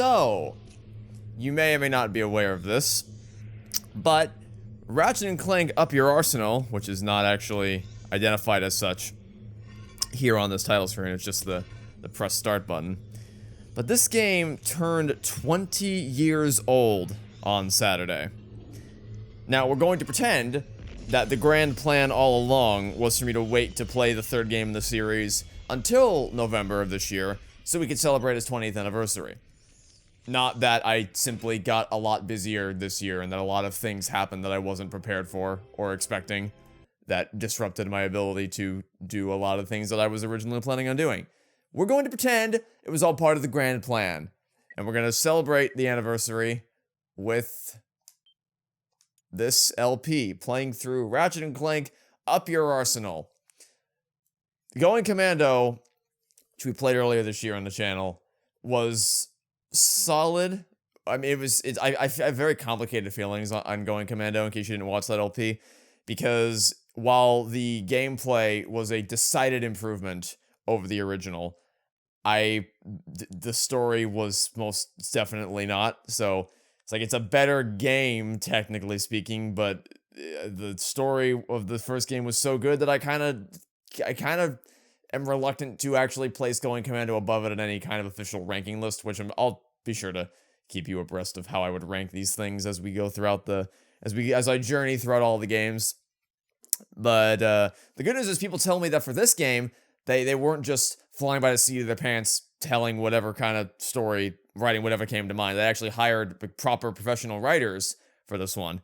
So, you may or may not be aware of this, but Ratchet & Clank Up Your Arsenal, which is not actually identified as such here on this title screen, it's just the press start button. But this game turned 20 years old on Saturday. Now, we're going to pretend that the grand plan all along was for me to wait to play the third game in the series until November of this year, so we could celebrate its 20th anniversary. Not that I simply got a lot busier this year and that a lot of things happened that I wasn't prepared for or expecting that disrupted my ability to do a lot of things that I was originally planning on doing. We're going to pretend it was all part of the grand plan, and we're going to celebrate the anniversary with this LP, playing through Ratchet & Clank Up Your Arsenal. Going Commando, which we played earlier this year on the channel, was solid. I mean, I have very complicated feelings on Going Commando, in case you didn't watch that LP, because while the gameplay was a decided improvement over the original, the story was most definitely not. So it's like, it's a better game, technically speaking, but the story of the first game was so good that I kind of am reluctant to actually place Going Commando above it in any kind of official ranking list, which I'll be sure to keep you abreast of how I would rank these things as we go throughout as I journey throughout all the games. But the good news is, people tell me that for this game, they weren't just flying by the seat of their pants, telling whatever kind of story, writing whatever came to mind. They actually hired proper professional writers for this one.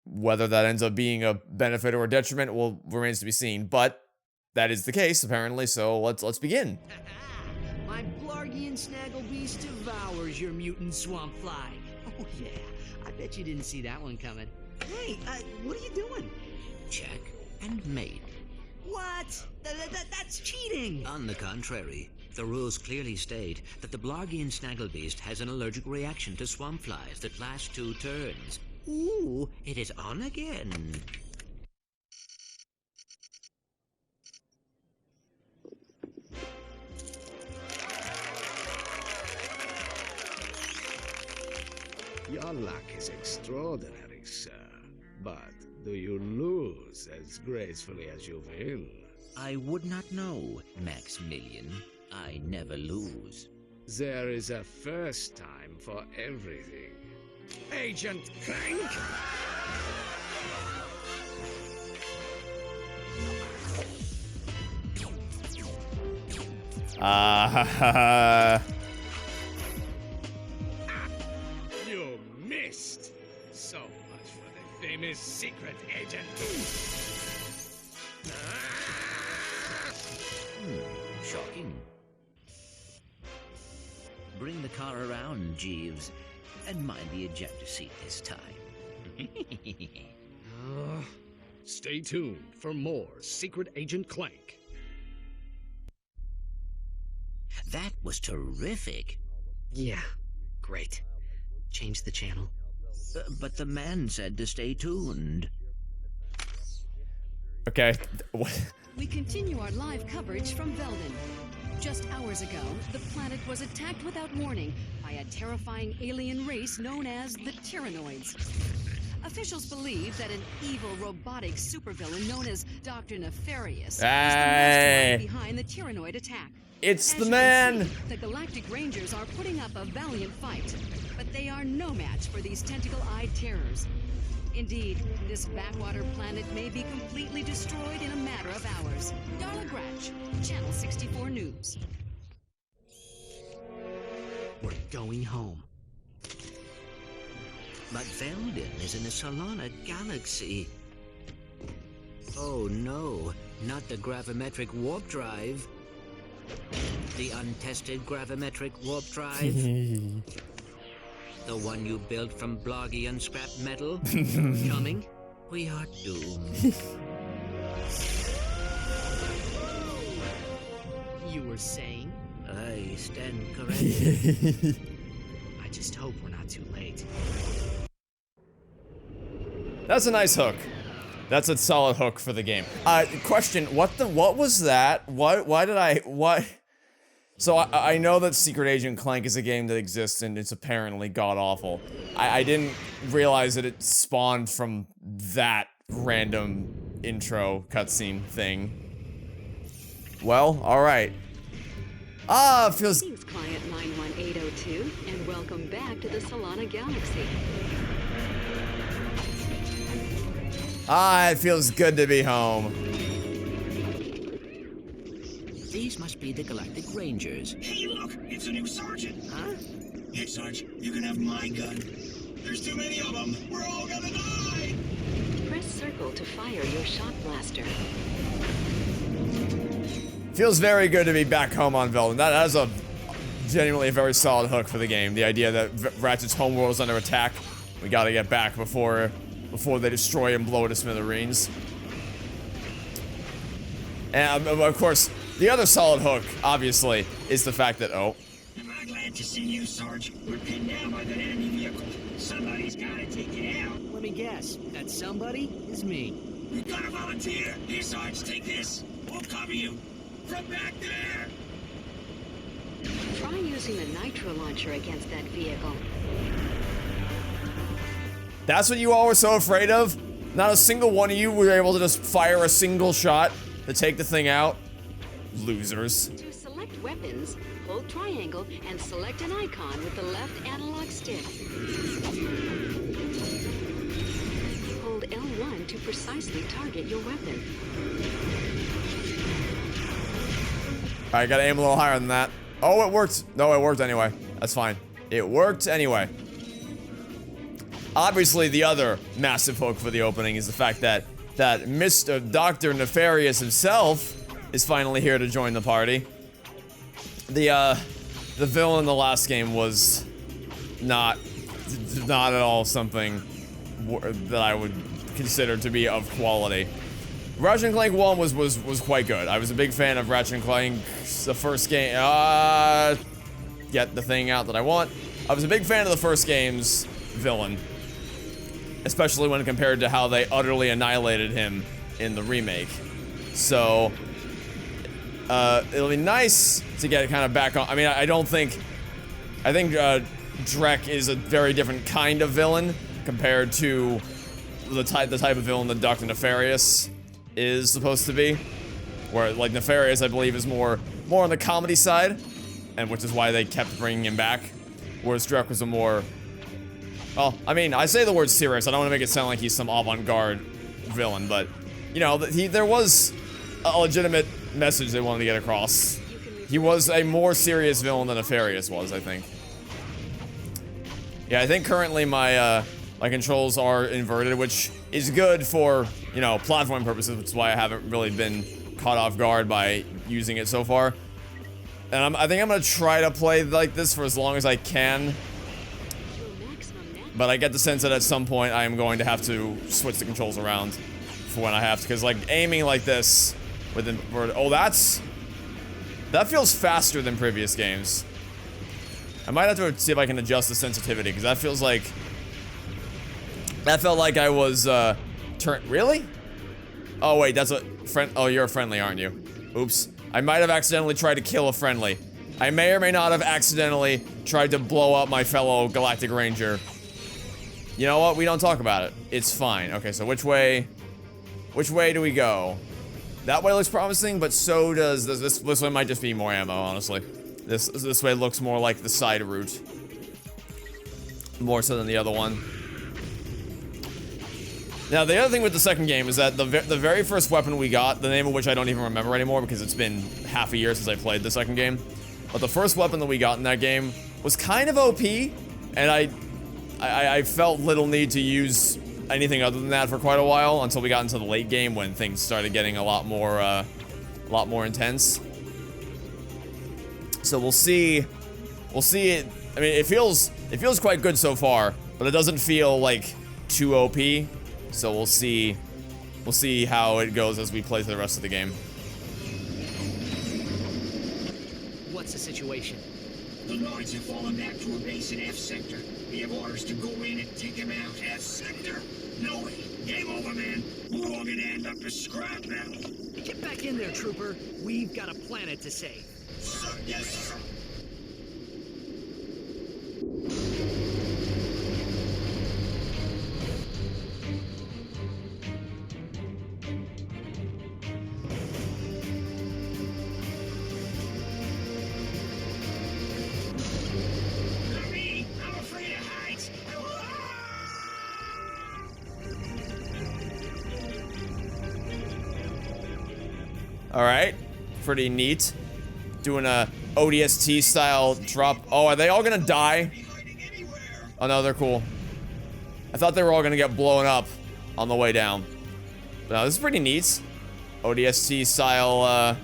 Whether that ends up being a benefit or a detriment remains to be seen, but that is the case, apparently, so let's begin. My Blargian Snagglebeast devours your mutant swamp fly. Oh yeah, I bet you didn't see that one coming. Hey, what are you doing? Check and mate. What? That's cheating! On the contrary, the rules clearly state that the Blargian Snagglebeast has an allergic reaction to swamp flies that last 2 turns. Ooh, it is on again. Your luck is extraordinary, sir. But do you lose as gracefully as you will? I would not know, Maximilian. I never lose. There is a first time for everything. Agent Clank! You missed! So much for the famous secret agent. Shocking. Bring the car around, Jeeves, and mind the ejector seat this time. Stay tuned for more Secret Agent Clank. That was terrific. Yeah, great. Change the channel. But the man said to stay tuned. Okay. We continue our live coverage from Veldin. Just hours ago, the planet was attacked without warning by a terrifying alien race known as the Tyrannoids. Officials believe that an evil robotic supervillain known as Dr. Nefarious is the mastermind behind the Tyrannoid attack. It's As the you man! can see, the Galactic Rangers are putting up a valiant fight, but they are no match for these tentacle-eyed terrors. Indeed, this backwater planet may be completely destroyed in a matter of hours. Darla Gratch, Channel 64 News. We're going home. But Veldin is in the Solana galaxy. Oh no, not the gravimetric warp drive. The untested gravimetric warp drive. The one you built from Blargian scrap metal. Coming. We are doomed. You were saying? I stand corrected. I just hope we're not too late. That's a nice hook. That's a solid hook for the game. Question, what was that? Why So I know that Secret Agent Clank is a game that exists and it's apparently god-awful. I didn't realize that it spawned from that random intro cutscene thing. Well, alright. Ah, it feels... Greetings, Client 91802, and welcome back to the Solana Galaxy. Ah, it feels good to be home. These must be the Galactic Rangers. Hey, look! It's a new sergeant! Huh? Hey, Sarge, you can have my gun. There's too many of them! We're all gonna die! Press circle to fire your shot blaster. Feels very good to be back home on Veldin. That is a genuinely a very solid hook for the game. The idea that Ratchet's homeworld is under attack. We gotta get back before they destroy and blow it to smithereens. And of course, the other solid hook, obviously, is the fact that, oh. Am I glad to see you, Sarge? We're pinned down by that enemy vehicle. Somebody's gotta take it out. Let me guess. That somebody is me. We gotta volunteer. Here, Sarge, take this. We'll cover you. From back there! Try using the nitro launcher against that vehicle. That's what you all were so afraid of? Not a single one of you were able to just fire a single shot to take the thing out? Losers. To select weapons, hold triangle and select an icon with the left analog stick. Hold L1 to precisely target your weapon. I gotta aim a little higher than that. Oh, it worked. No, it worked anyway. That's fine. It worked anyway. Obviously, the other massive hook for the opening is the fact that Mr. Dr. Nefarious himself is finally here to join the party. The villain in the last game was not at all something that I would consider to be of quality. Ratchet Clank 1 was quite good. I was a big fan of Ratchet Clank, the first game. Get the thing out that I want. I was a big fan of the first game's villain, especially when compared to how they utterly annihilated him in the remake. So, it'll be nice to get kind of back on. I mean, I think Drek is a very different kind of villain compared to the type of villain that Dr. Nefarious is supposed to be, where like Nefarious I believe is more on the comedy side, and which is why they kept bringing him back, whereas Drek was a more, well, I mean, I say the word serious, I don't want to make it sound like he's some avant-garde villain, but you know, there was a legitimate message they wanted to get across. He was a more serious villain than Nefarious was, I think. Yeah, I think currently my controls are inverted, which is good for, you know, platform purposes, which is why I haven't really been caught off guard by using it so far. And I think I'm gonna try to play like this for as long as I can. But I get the sense that at some point I am going to have to switch the controls around for when I have to, because like aiming like this with oh, that feels faster than previous games. I might have to see if I can adjust the sensitivity, because that feels like, that felt like I was really? Oh wait, that's a friend. Oh, you're a friendly, aren't you? Oops. I might have accidentally tried to kill a friendly. I may or may not have accidentally tried to blow up my fellow Galactic Ranger. You know what? We don't talk about it. It's fine. Okay, so which way do we go? That way looks promising, but so does this way. Might just be more ammo, honestly. This way looks more like the side route, more so than the other one. Now, the other thing with the second game is that the very first weapon we got, the name of which I don't even remember anymore because it's been half a year since I played the second game, but the first weapon that we got in that game was kind of OP, and I felt little need to use anything other than that for quite a while until we got into the late game when things started getting a lot more intense. So we'll see. We'll see it. I mean, it feels quite good so far, but it doesn't feel like too OP. So we'll see how it goes as we play through the rest of the game. What's the situation? The Lloyds have fallen back to a base in F sector. We have orders to go in and take him out. F sector? No way. Game over, man. We're all gonna end up a scrap metal. Get back in there, trooper. We've got a planet to save. Sir, yes, sir. Hurry! I'm afraid of heights. Alright. Pretty neat. Doing a ODST style drop. Oh, are they all gonna die? Oh no, they're cool. I thought they were all gonna get blown up on the way down. But no, this is pretty neat. ODST style,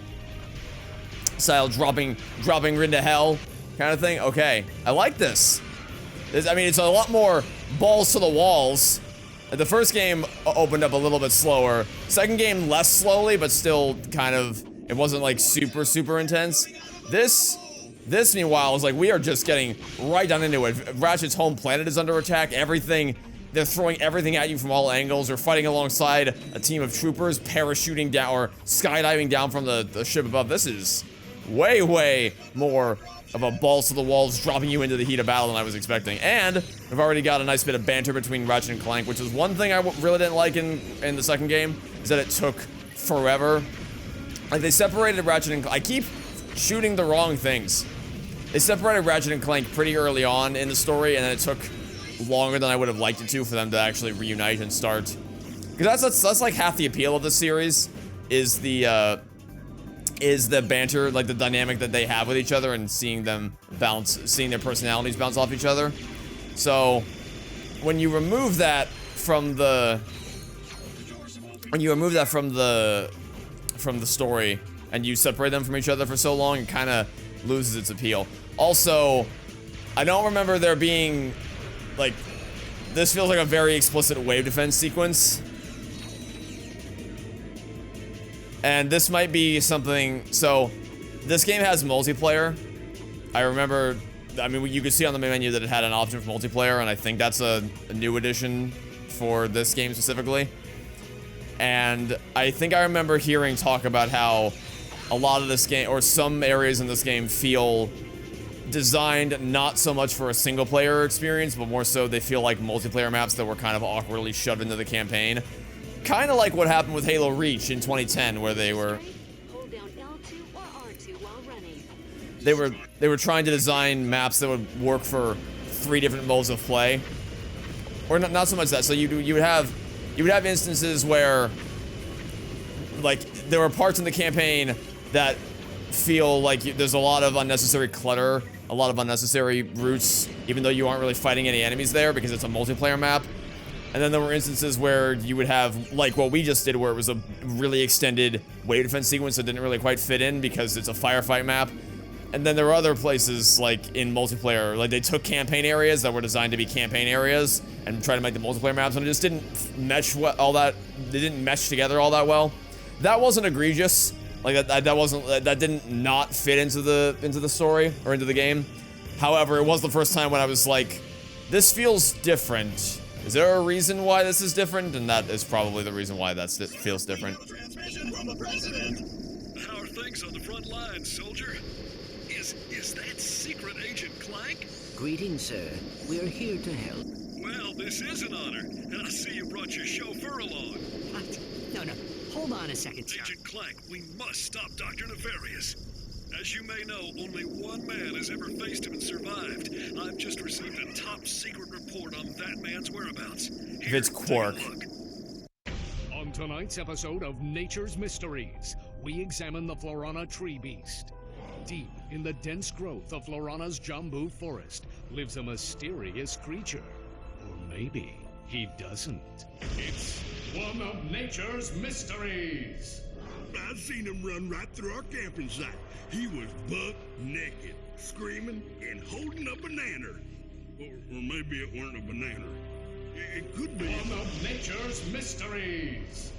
style dropping into hell kind of thing. Okay, I like this. I mean, it's a lot more balls to the walls. The first game opened up a little bit slower. Second game less slowly, but still kind of, it wasn't like super intense. This meanwhile is like, we are just getting right down into it. Ratchet's home planet is under attack. Everything, they're throwing everything at you from all angles. They're fighting alongside a team of troopers, parachuting down or skydiving down from the ship above. This is way more of a balls to the walls, dropping you into the heat of battle than I was expecting. And we've already got a nice bit of banter between Ratchet and Clank, which is one thing I really didn't like in the second game, is that it took forever. Like, they separated Ratchet and Clank. I keep shooting the wrong things. They separated Ratchet and Clank pretty early on in the story, and then it took longer than I would have liked it to for them to actually reunite and start. Because that's like half the appeal of the series, is the banter, like the dynamic that they have with each other, and seeing them bounce, seeing their personalities bounce off each other. So when you remove that from the story and you separate them from each other for so long, it kind of loses its appeal. Also, I don't remember there being, like, this feels like a very explicit wave defense sequence. And this might be something, so this game has multiplayer. I remember, I mean, you could see on the main menu that it had an option for multiplayer, and I think that's a new addition for this game specifically. And I think I remember hearing talk about how a lot of this game, or some areas in this game, feel designed not so much for a single player experience, but more so they feel like multiplayer maps that were kind of awkwardly shoved into the campaign. Kind of like what happened with Halo Reach in 2010, where they were trying to design maps that would work for 3 different modes of play, or not so much that. So you would have instances where, like, there were parts in the campaign that feel like there's a lot of unnecessary clutter, a lot of unnecessary routes, even though you aren't really fighting any enemies there because it's a multiplayer map. And then there were instances where you would have, like what we just did, where it was a really extended wave defense sequence that didn't really quite fit in because it's a firefight map. And then there were other places, like in multiplayer, like they took campaign areas that were designed to be campaign areas and tried to make the multiplayer maps, and it just didn't mesh they didn't mesh together all that well. That wasn't egregious. Like that didn't not fit into the story or into the game. However, it was the first time when I was like, this feels different. Is there a reason why this is different? And that is probably the reason why that feels different. Transmission from the president. How are things on the front lines, soldier? Is that secret agent Clank? Greetings, sir. We're here to help. Well, this is an honor, and I see you brought your chauffeur along. What? No. Hold on a second, sir. Agent Clank, we must stop Dr. Nefarious. As you may know, only one man has ever faced him and survived. I've just received a top-secret report on that man's whereabouts. If it's Quark. On tonight's episode of Nature's Mysteries, we examine the Florana tree beast. Deep in the dense growth of Florana's Jambu forest lives a mysterious creature. Or maybe he doesn't. It's one of Nature's Mysteries. I seen him run right through our camping site. He was buck naked, screaming and holding a banana. Or maybe it weren't a banana. It could be. One of Nature's Mysteries.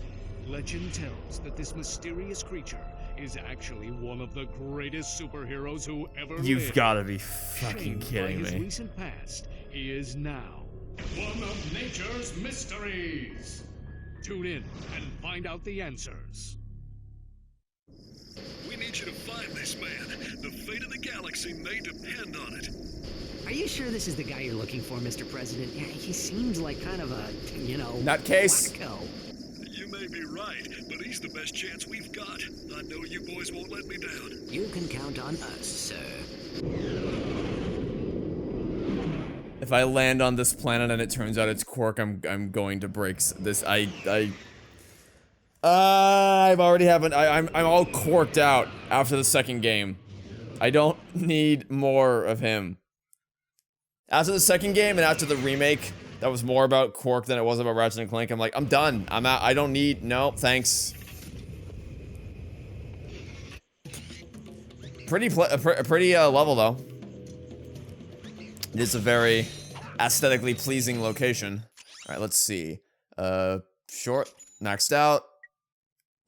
Legend tells that this mysterious creature is actually one of the greatest superheroes who ever lived. You've got to be fucking kidding by his me. recent past, he is now one of Nature's Mysteries. Tune in and find out the answers. We need need you to find this man. The fate of the galaxy may depend on it. Are you sure this is the guy you're looking for, Mr. President? Yeah, he seems like kind of a, you know, Nutcase. wacko. You may be right, but he's the best chance we've got. I know you boys won't let me down. You can count on us, sir. If I land on this planet and it turns out it's Quark, I'm going to break this. I've already haven't. I'm all corked out after the second game. I don't need more of him. After the second game and after the remake, that was more about Quark than it was about Ratchet and Clank. I'm like, I'm done. I'm out. I don't need. No, thanks. Pretty level though. It is a very aesthetically pleasing location. All right, let's see. Short, maxed out.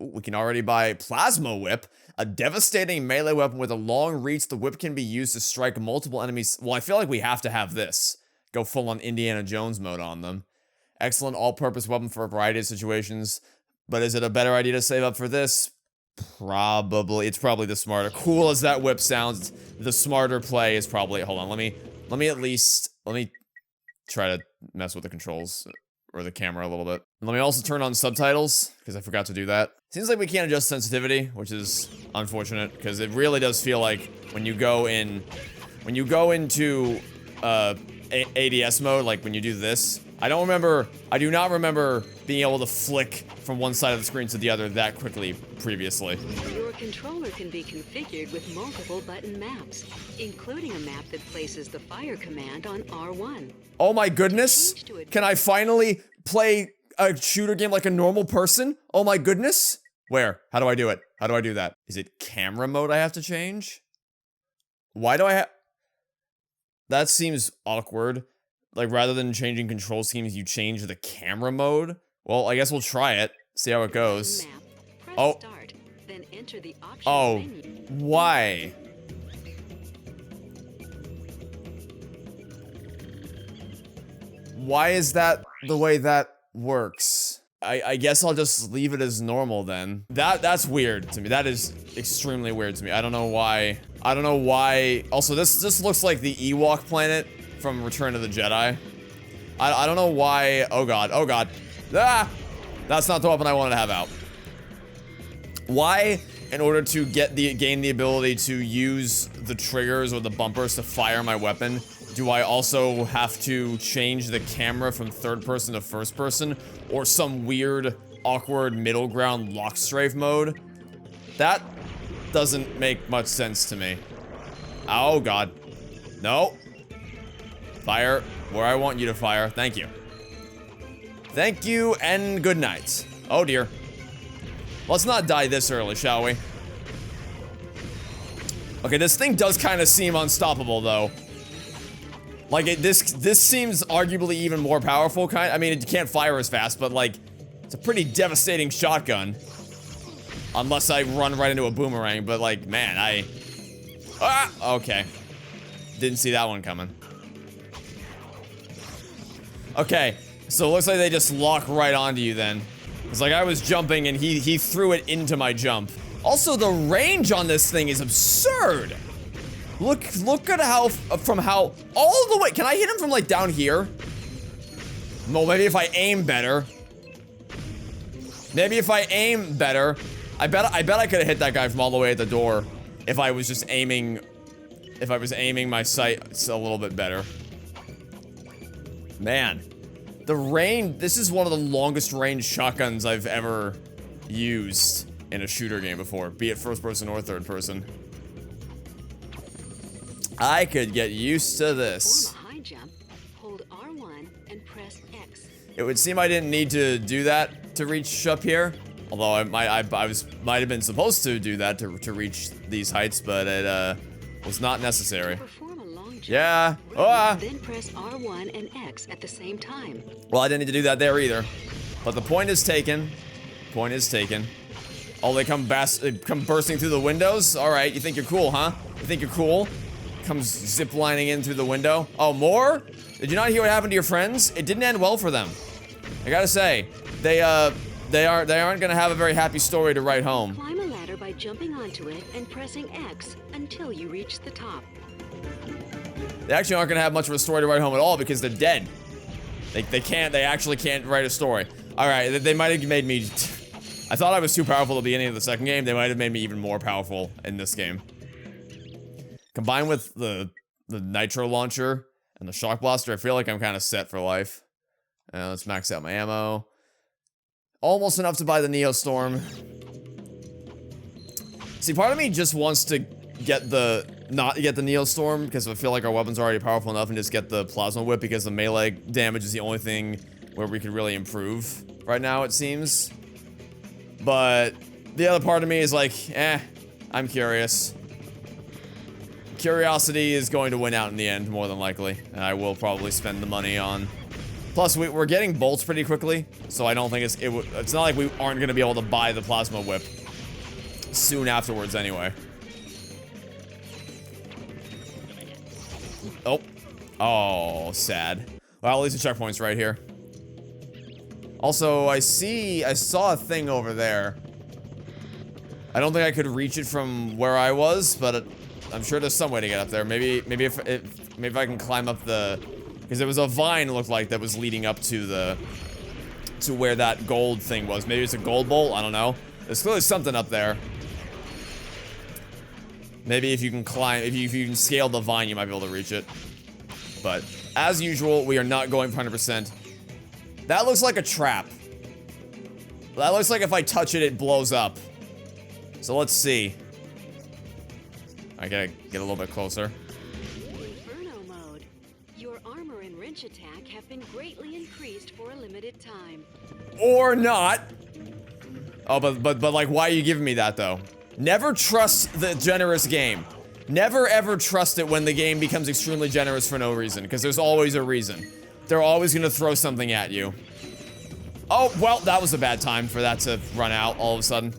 Ooh, we can already buy Plasma Whip, a devastating melee weapon with a long reach. The whip can be used to strike multiple enemies. Well, I feel like we have to have this. Go full on Indiana Jones mode on them. Excellent all-purpose weapon for a variety of situations. But is it a better idea to save up for this? Probably. It's probably the smarter. Cool as that whip sounds, the smarter play is probably. Hold on, let me try to mess with the controls or the camera a little bit. Let me also turn on subtitles because I forgot to do that. Seems like we can't adjust sensitivity, which is unfortunate because it really does feel like when you go into ADS mode, like when you do this. I do not remember being able to flick from one side of the screen to the other that quickly previously. Your controller can be configured with multiple button maps, including a map that places the fire command on R1. Oh my goodness! Can I finally play a shooter game like a normal person? Oh my goodness! Where? How do I do it? How do I do that? Is it camera mode I have to change? Why do I have... That seems awkward. Like, rather than changing control schemes, you change the camera mode? Well, I guess we'll try it. See how it goes. Oh. Start, then enter the options menu. Why? Why is that the way that works? I guess I'll just leave it as normal then. That's weird to me. That is extremely weird to me. I don't know why. I don't know why. Also, this looks like the Ewok planet from Return of the Jedi. I don't know why. Oh god. Oh god. Ah! That's not the weapon I wanted to have out. Why, in order to gain the ability to use the triggers or the bumpers to fire my weapon, do I also have to change the camera from third person to first person? Or some weird, awkward middle ground lock strafe mode? That doesn't make much sense to me. Oh god. No. Fire where I want you to fire. Thank you. Thank you and good night. Oh dear. Let's not die this early, shall we? Okay, this thing does kind of seem unstoppable though. Like, this seems arguably even more powerful, I mean, it can't fire as fast, but, like, it's a pretty devastating shotgun. Unless I run right into a boomerang, but, like, man, Ah! Okay. Didn't see that one coming. Okay, so it looks like they just lock right onto you then. It's like I was jumping and he threw it into my jump. Also, the range on this thing is absurd! Look at how all the way, can I hit him from like down here? No, maybe if I aim better. Maybe if I aim better. I bet I could have hit that guy from all the way at the door if I was just aiming, if I was aiming my sights a little bit better. Man, the range, this is one of the longest range shotguns I've ever used in a shooter game before, be it first person or third person. I could get used to this. Form a high jump, hold R1 and press X. It would seem I didn't need to do that to reach up here. Although I might have been supposed to do that to reach these heights, but it was not necessary. Perform a long jump. Yeah. Then press R1 and X at the same time. Well, I didn't need to do that there either. But the point is taken. Point is taken. Oh, they come bursting through the windows? Alright, you think you're cool, huh? You think you're cool? Comes ziplining in through the window. Oh, more? Did you not hear what happened to your friends? It didn't end well for them. I gotta say, they aren't gonna have a very happy story to write home. Climb a ladder by jumping onto it and pressing X until you reach the top. They actually aren't gonna have much of a story to write home at all because they're dead. They actually can't write a story. Alright, they might have made me... I thought I was too powerful at the beginning of the second game. They might have made me even more powerful in this game. Combined with the nitro launcher and the shock blaster, I feel like I'm kind of set for life. Let's max out my ammo. Almost enough to buy the Neostorm. See, part of me just wants to get not get the Neostorm because I feel like our weapons are already powerful enough, and just get the Plasma Whip because the melee damage is the only thing where we could really improve right now, it seems. But the other part of me is like, I'm curious. Curiosity is going to win out in the end, more than likely. And I will probably spend the money on... Plus, we're getting bolts pretty quickly, so I don't think it's not like we aren't going to be able to buy the Plasma Whip soon afterwards anyway. Oh. Oh, sad. Well, at least the checkpoint's right here. Also, I saw a thing over there. I don't think I could reach it from where I was, but I'm sure there's some way to get up there. Maybe if I can climb up the... Because there was a vine, it looked like, that was leading up to where that gold thing was. Maybe it's a gold bolt, I don't know. There's clearly something up there. Maybe if you can climb, if you can scale the vine, you might be able to reach it. But, as usual, we are not going for 100%. That looks like a trap. That looks like if I touch it, it blows up. So let's see. I gotta get a little bit closer. Inferno mode. Your armor and wrench attack have been greatly increased for a limited time. Or not. Oh, but like, why are you giving me that, though? Never trust the generous game. Never ever trust it when the game becomes extremely generous for no reason, because there's always a reason. They're always gonna throw something at you. Oh, well, that was a bad time for that to run out all of a sudden.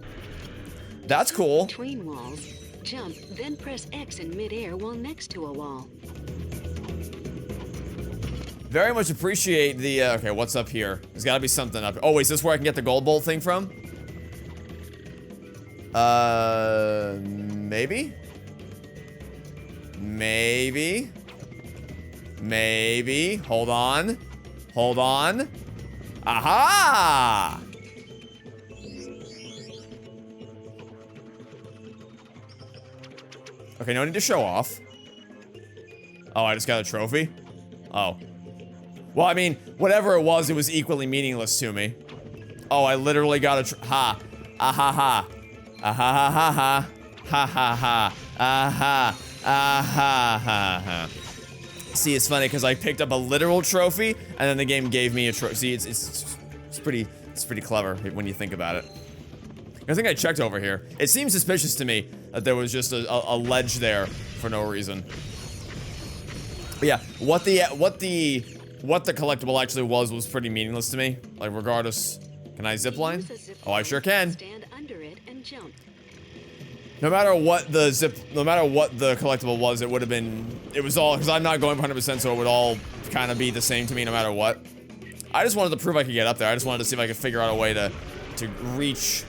That's cool. Between walls, jump, then press X in midair while next to a wall. Very much appreciate the, okay, what's up here? There's gotta be something up. Oh, wait, is this where I can get the gold bolt thing from? Maybe? Maybe? Maybe? Hold on. Hold on. Aha! Okay, no need to show off. Oh, I just got a trophy? Oh. Well, I mean, whatever it was equally meaningless to me. Oh, I literally got a ha. Ah ha ha. Ah ha ha ha ha. Ha ha ha. Ah ha. Ah ha ha ha. See, it's funny because I picked up a literal trophy, and then the game gave me a trophy. See, it's pretty clever when you think about it. I think I checked over here. It seems suspicious to me that there was just a ledge there for no reason. But yeah, what the collectible actually was pretty meaningless to me. Like, regardless, can I zipline? Oh, I sure can. Stand under it and jump. No matter what the collectible was, it would have been, it was all, because I'm not going 100%, so it would all kind of be the same to me no matter what. I just wanted to prove I could get up there. I just wanted to see if I could figure out a way to reach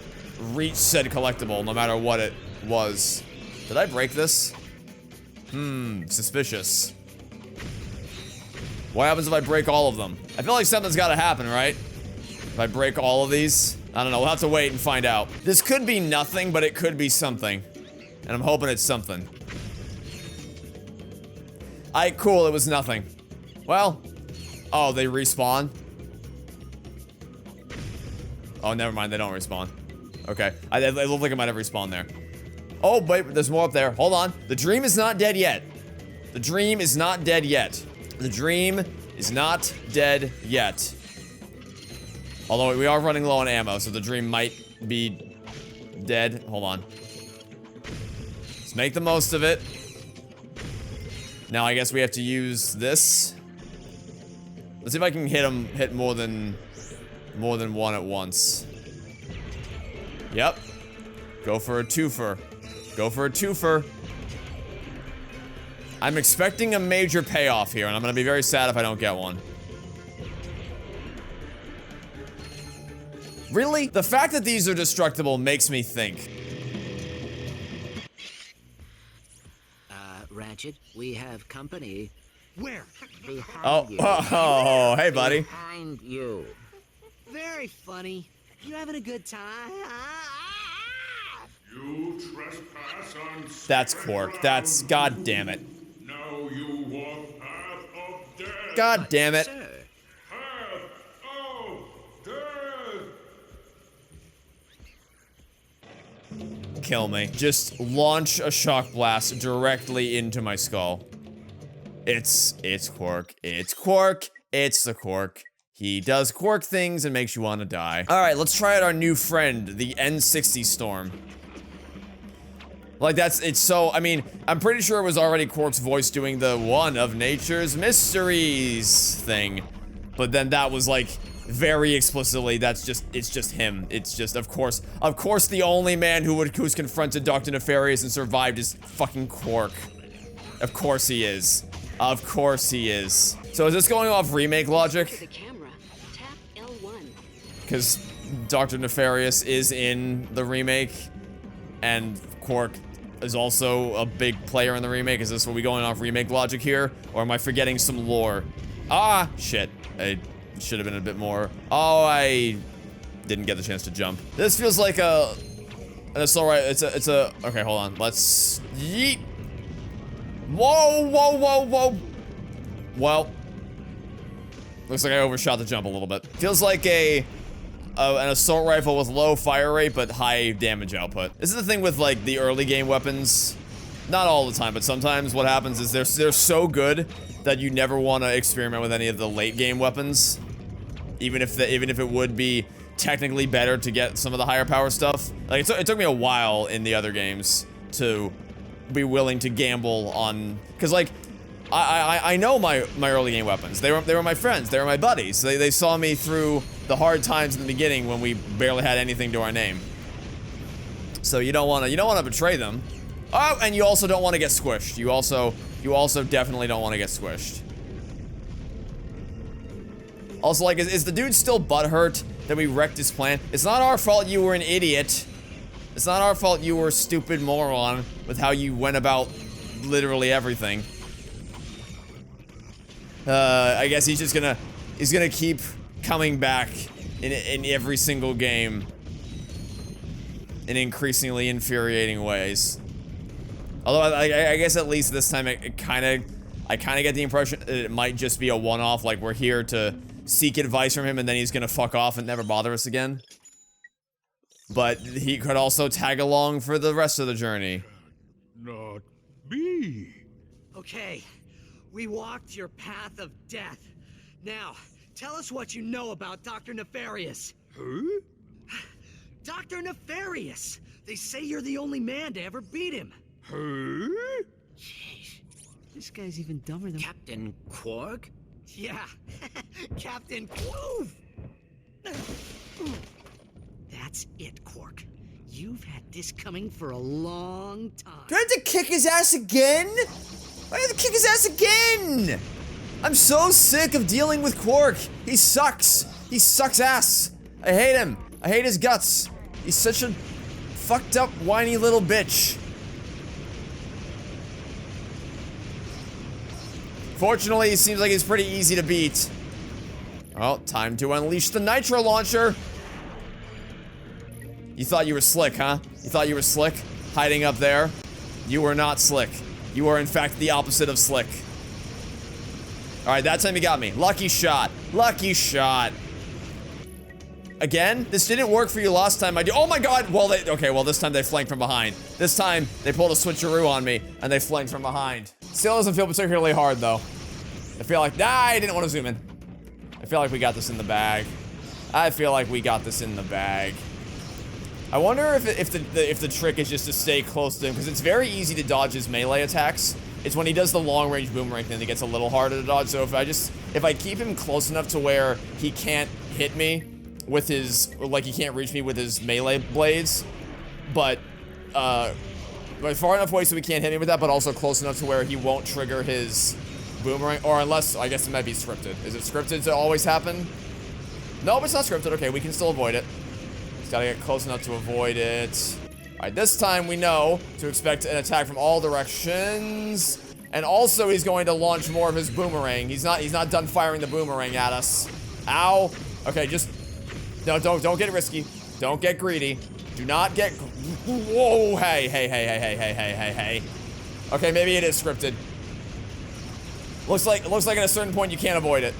said collectible, no matter what it was. Did I break this? Suspicious. What happens if I break all of them? I feel like something's gotta happen, right? If I break all of these? I don't know, we'll have to wait and find out. This could be nothing, but it could be something. And I'm hoping it's something. Cool, it was nothing. Well, oh, they respawn? Oh, never mind, they don't respawn. Okay, it looked like it might have respawned there. Oh, wait, there's more up there. Hold on. The dream is not dead yet. The dream is not dead yet. The dream is not dead yet. Although we are running low on ammo, so the dream might be dead. Hold on. Let's make the most of it. Now I guess we have to use this. Let's see if I can hit more than one at once. Yep. Go for a twofer. Go for a twofer. I'm expecting a major payoff here, and I'm gonna be very sad if I don't get one. Really? The fact that these are destructible makes me think. Ratchet. We have company. Where? Behind you. Oh, hey, buddy. Behind you. Very funny. You having a good time? You trespass on That's sacred Quark. That's, ground. god damn it. Now you walk path of death. God damn it. Sir, Path of death. Kill me. Just launch a shock blast directly into my skull. It's Quark. It's Quark. It's the Quark. He does Quark things and makes you want to die. Alright, let's try out our new friend, the N60 Storm. Like, it's so, I mean, I'm pretty sure it was already Quark's voice doing the one of nature's mysteries thing. But then that was, like, very explicitly, it's just him. It's just, of course, the only man who's confronted Dr. Nefarious and survived is fucking Quark. Of course he is. Of course he is. So is this going off remake To the logic? camera, tap L1. Because Dr. Nefarious is in the remake, and Quark is also a big player in the remake. Is this, are we going off remake logic here? Or am I forgetting some lore? Ah, shit. I should have been a bit more. Oh, I didn't get the chance to jump. This feels like an assault rifle. It's a, okay, hold on. Let's, yeet. Whoa, whoa, whoa, whoa. Well, looks like I overshot the jump a little bit. Feels like an assault rifle with low fire rate but high damage output. This is the thing with like the early game weapons. Not all the time, but sometimes what happens is they're so good that you never want to experiment with any of the late game weapons, even if it would be technically better to get some of the higher power stuff. Like it took me a while in the other games to be willing to gamble on, because like I know my early game weapons. They were my friends. They were my buddies. They saw me through the hard times in the beginning when we barely had anything to our name. So you don't want to betray them. Oh, and you also don't want to get squished. You also definitely don't want to get squished. Also, like, is the dude still butthurt that we wrecked his plan? It's not our fault you were an idiot. It's not our fault you were a stupid moron with how you went about literally everything. I guess he's gonna keep coming back in every single game in increasingly infuriating ways. Although I guess at least this time I kind of get the impression that it might just be a one-off, like we're here to seek advice from him and then he's gonna fuck off and never bother us again. But he could also tag along for the rest of the journey. Not be. Okay, we walked your path of death. Now, tell us what you know about Dr. Nefarious. Huh? Dr. Nefarious! They say you're the only man to ever beat him. Huh? Jeez, this guy's even dumber than— Captain Quark? Yeah, Captain Quoof! That's it, Quark. You've had this coming for a long time. Do I have to kick his ass again? I have to kick his ass again! I'm so sick of dealing with Quark. He sucks. He sucks ass. I hate him. I hate his guts. He's such a fucked up, whiny little bitch. Fortunately, he seems like he's pretty easy to beat. Well, time to unleash the nitro launcher. You thought you were slick, huh? You thought you were slick? Hiding up there? You were not slick. You are, in fact, the opposite of slick. Alright, that time he got me. Lucky shot. Lucky shot. Again? This didn't work for you last time. Oh my god! Well, okay, well, this time they flanked from behind. This time, they pulled a switcheroo on me, and they flanked from behind. Still doesn't feel particularly hard, though. I feel like— nah, I didn't want to zoom in. I feel like we got this in the bag. I feel like we got this in the bag. I wonder if the trick is just to stay close to him, because it's very easy to dodge his melee attacks. It's when he does the long-range boomerang thing that gets a little harder to dodge. So if I keep him close enough to where he can't hit me with his, like, he can't reach me with his melee blades, but far enough away so he can't hit me with that, but also close enough to where he won't trigger his boomerang, or unless, I guess it might be scripted. Is it scripted to always happen? Nope, it's not scripted. Okay, we can still avoid it. Just gotta get close enough to avoid it. Alright, this time we know to expect an attack from all directions. And also he's going to launch more of his boomerang. He's not done firing the boomerang at us. Ow. Okay, just no, don't get risky. Don't get greedy. Do not get whoa, hey. Okay, maybe it is scripted. Looks like at a certain point you can't avoid it.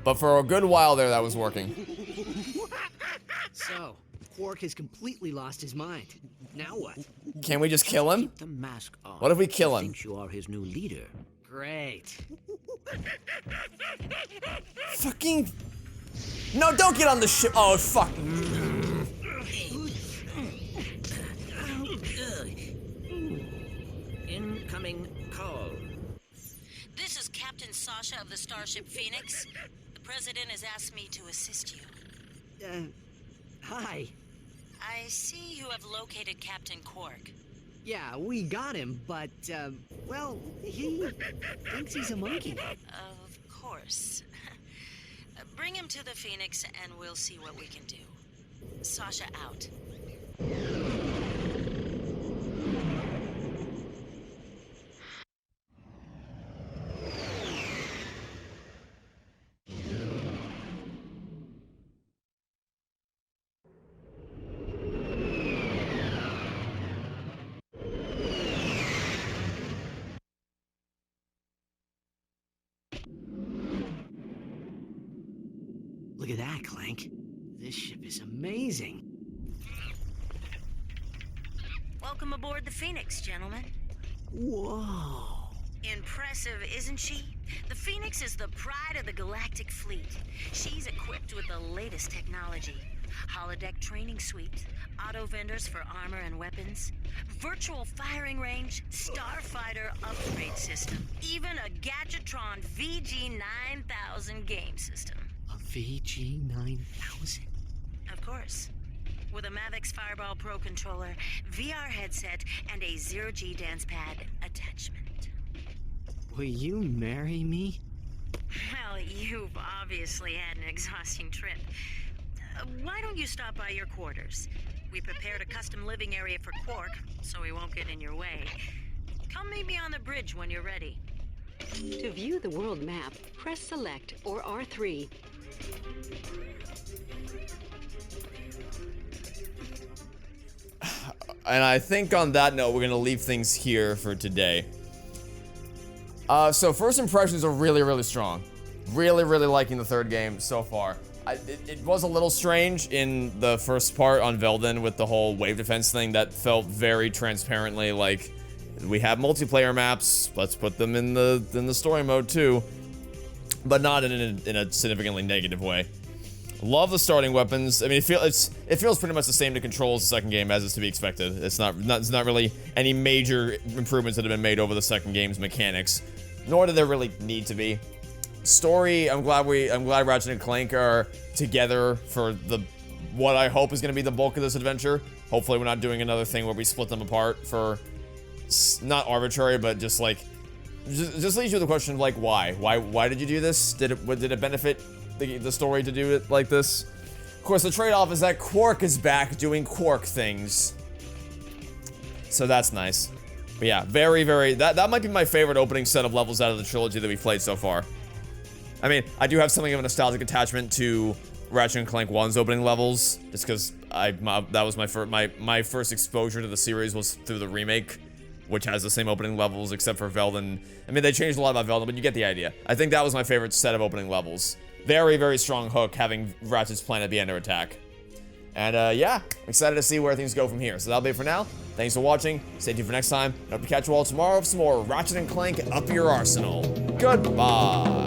But for a good while there that was working. So, Quark has completely lost his mind. Now what? Can we just kill him? Keep the mask on. What if we kill He him? thinks you are his new leader. Great. Fucking no, don't get on the ship. Oh fuck. Incoming call. This is Captain Sasha of the Starship Phoenix. The President has asked me to assist you. Hi. I see you have located Captain Quark. Yeah, we got him, but, well, he thinks he's a monkey. Of course. Bring him to the Phoenix and we'll see what we can do. Sasha out. Look at that, Clank. This ship is amazing. Welcome aboard the Phoenix, gentlemen. Whoa. Impressive, isn't she? The Phoenix is the pride of the galactic fleet. She's equipped with the latest technology. Holodeck training suite, auto vendors for armor and weapons, virtual firing range, starfighter upgrade system, even a Gadgetron VG-9000 game system. A VG-9000? Of course. With a Mavix Fireball Pro controller, VR headset, and a zero-G dance pad attachment. Will you marry me? Well, you've obviously had an exhausting trip. Why don't you stop by your quarters? We prepared a custom living area for Quark, so he won't get in your way. Come meet me on the bridge when you're ready. To view the world map, press Select or R3. And I think on that note, we're gonna leave things here for today. So first impressions are really, really strong. Really, really liking the third game so far. It was a little strange in the first part on Veldin with the whole wave defense thing. That felt very transparently like we have multiplayer maps. Let's put them in the story mode too, but not in a significantly negative way. Love the starting weapons. I mean, it feels pretty much the same to control as the second game as is to be expected. It's not really any major improvements that have been made over the second game's mechanics, nor do there really need to be. Story, I'm glad Ratchet and Clank are together for what I hope is going to be the bulk of this adventure. Hopefully we're not doing another thing where we split them apart for not arbitrary, but just like just leaves you with the question of like why did you do this? Did it benefit the story to do it like this? Of course, the trade-off is that Quark is back doing Quark things, so that's nice. But yeah, that might be my favorite opening set of levels out of the trilogy that we've played so far. I mean, I do have something of a nostalgic attachment to Ratchet and Clank 1's opening levels, just because that was my first exposure to the series was through the remake, which has the same opening levels except for Veldin. I mean, they changed a lot about Veldin, but you get the idea. I think that was my favorite set of opening levels. Very, very strong hook having Ratchet's planet be under attack. And yeah, I'm excited to see where things go from here. So that'll be it for now. Thanks for watching. Stay tuned for next time. Hope to catch you all tomorrow with some more Ratchet and Clank Up Your Arsenal. Goodbye.